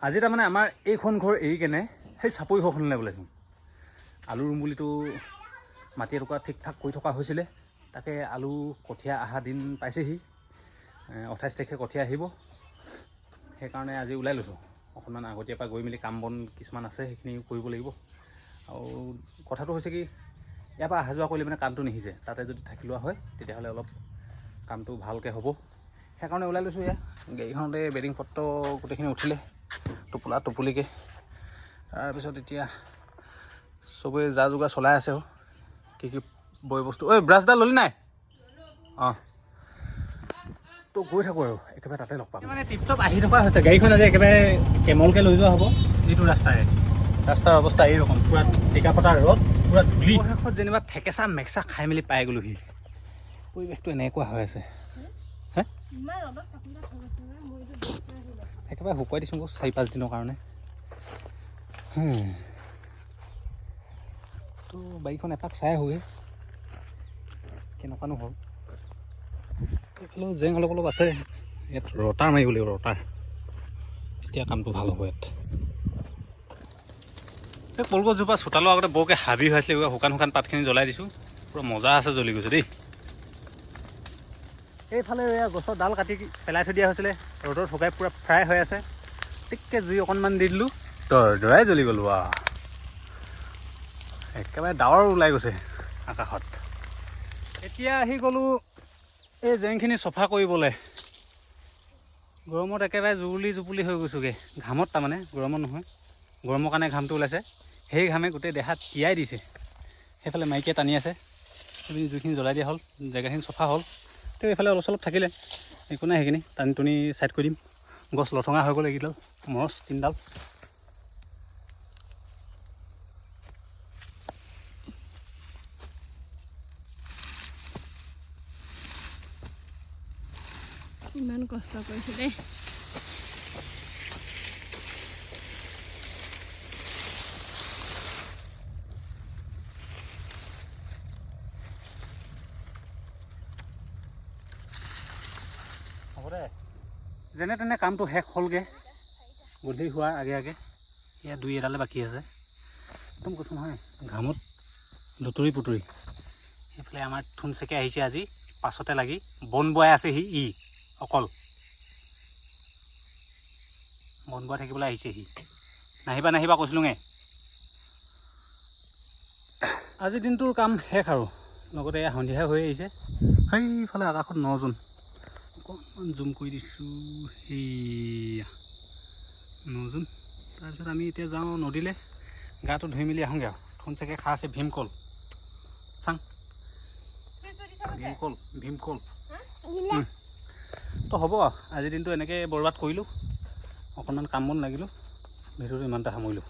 আজি তাৰমানে আমাৰ এইখন ঘৰ এৰি কেনে সেই চাপৰি ঘৰখনলৈ ওলাইছোঁ। আলু ৰুম বুলিতো মাটি এটুকুৰা ঠিক ঠাক কৰি থকা হৈছিলে, তাকে আলু কঠীয়া অহা দিন পাইছেহি। 28 তাৰিখে কঠীয়া আহিব, সেইকাৰণে আজি ওলাই লৈছোঁ। অকণমান আগতীয়াৰ পৰা গৈ মেলি কাম বন কিছুমান আছে, সেইখিনি কৰিব লাগিব। আৰু কথাটো হৈছে কি, ইয়াৰ পৰা অহা যোৱা কৰিলে মানে কামটো নিসিজে। তাতে যদি থাকি লোৱা হয় তেতিয়াহ'লে অলপ কামটো ভালকৈ হ'ব। সেইকাৰণে ওলাই লৈছোঁ। এয়া গাড়ীখনতে বেডিং পত্ৰ গোটেইখিনি উঠিলে টোপোলা টোপলিকৈ। তাৰপিছত এতিয়া চবেই যা যোগাৰ চলাই আছে। কি কি বয় বস্তু, ঐ ব্ৰাছডাল ল'লি নাই? অঁ, তো গৈ থাকোঁ আৰু একেবাৰে তাতে লগ পাম। মানে টিপটপ আহি থকা হৈছে গাড়ীখন। আজি একেবাৰে কেমলকৈ লৈ যোৱা হ'ব। যিটো ৰাস্তাৰ অৱস্থা এইৰকম, পূৰা টিকা ফটা ৰ'দ, পূৰা ধূলি। শেষত যেনিবা থেকেচা মেকেচা খাই মেলি পাই গ'লোহি। পৰিৱেশটো এনেকুৱা হৈ আছে। হে, একেবাৰে শুকুৱাই দিছোঁ 4-5 দিনৰ কাৰণে। তো বাৰীখন এপাক চাই আহোঁগৈ কেনেকুৱানো হ'ল। এইফালেও জেং অলপ অলপ আছে। ইয়াত ৰটাৰ মাৰিব লাগিব, ৰটাৰ, তেতিয়া কামটো ভাল হ'ব। ইয়াত এই কলগছজোপা চোতালৰ আগতে বৰকৈ হাবি হৈ আছিলে, শুকান শুকান পাতখিনি জ্বলাই দিছোঁ। পূৰা মজা আছে, জ্বলি গৈছে দেই। এইফালে এয়া গছৰ ডাল কাটি পেলাই থৈ দিয়া হৈছিলে, ৰ'দত শুকাই পূৰা ফ্ৰাই হৈ আছে। টিককৈ জুই অকণমান দি দিলোঁ, দৰাই জ্বলি গ'লো। একেবাৰে ডাৱৰ ওলাই গৈছে আকাশত। এতিয়া আহি গ'লোঁ এই জেংখিনি চফা কৰিবলৈ। গৰমত একেবাৰে জুৰুলি জুপুলি হৈ গৈছোঁগৈ। ঘামত তাৰমানে, গৰমত নহয়, গৰমৰ কাৰণে ঘামটো ওলাইছে। সেই ঘামে গোটেই দেহাত তিয়াই দিছে। সেইফালে মাইকীয়ে টানি আছে, সেইখিনি জুইখিনি জ্বলাই দিয়া হ'ল, জেগাখিনি চফা হ'ল। তো এইফালে অলপ চলপ থাকিলে একো নাই, সেইখিনি টানি টুনি ছাইড কৰি দিম। গছ লঠঙা হৈ গ'ল এইকেইডাল, মৰচ 3ডাল। ইমান কষ্ট কৰিছে দেই। হ'ব দে, যেনে তেনে কামটো শেষ হ'লগৈ। গধূলি হোৱাৰ আগে আগে এয়া 2-এডালে বাকী আছে। একদম কৈছোঁ নহয়, ঘামত লুতুৰি পুতুৰি। সেইফালে আমাৰ থুনচেকে আহিছে আজি, পাছতে লাগি বন বোৱাই আছে। অকল বন বোৱাই থাকিবলৈ আহিছে সি। নাহিবা কৈছিলোঁঙে। আজিৰ দিনটোৰ কাম শেষ আৰু লগতে এয়া সন্ধিয়া হৈ আহিছে। সেইফালে আকাশত 9 জুন, অকণমান জুম কৰি দিছোঁ। সেয়া 9 জুন। তাৰপিছত আমি এতিয়া যাওঁ নদীলৈ, গাটো ধুই মেলি আহোঁগৈ আৰু। থুনচেকে খাই আছে ভীমকল। চাং ভীমকল। তো হ'ব আৰু আজিৰ দিনটো এনেকৈ বৰবাদ কৰিলোঁ। অকণমান কাম বন লাগিলোঁ, ভিডিঅ'টো ইমানতে সামৰিলোঁ।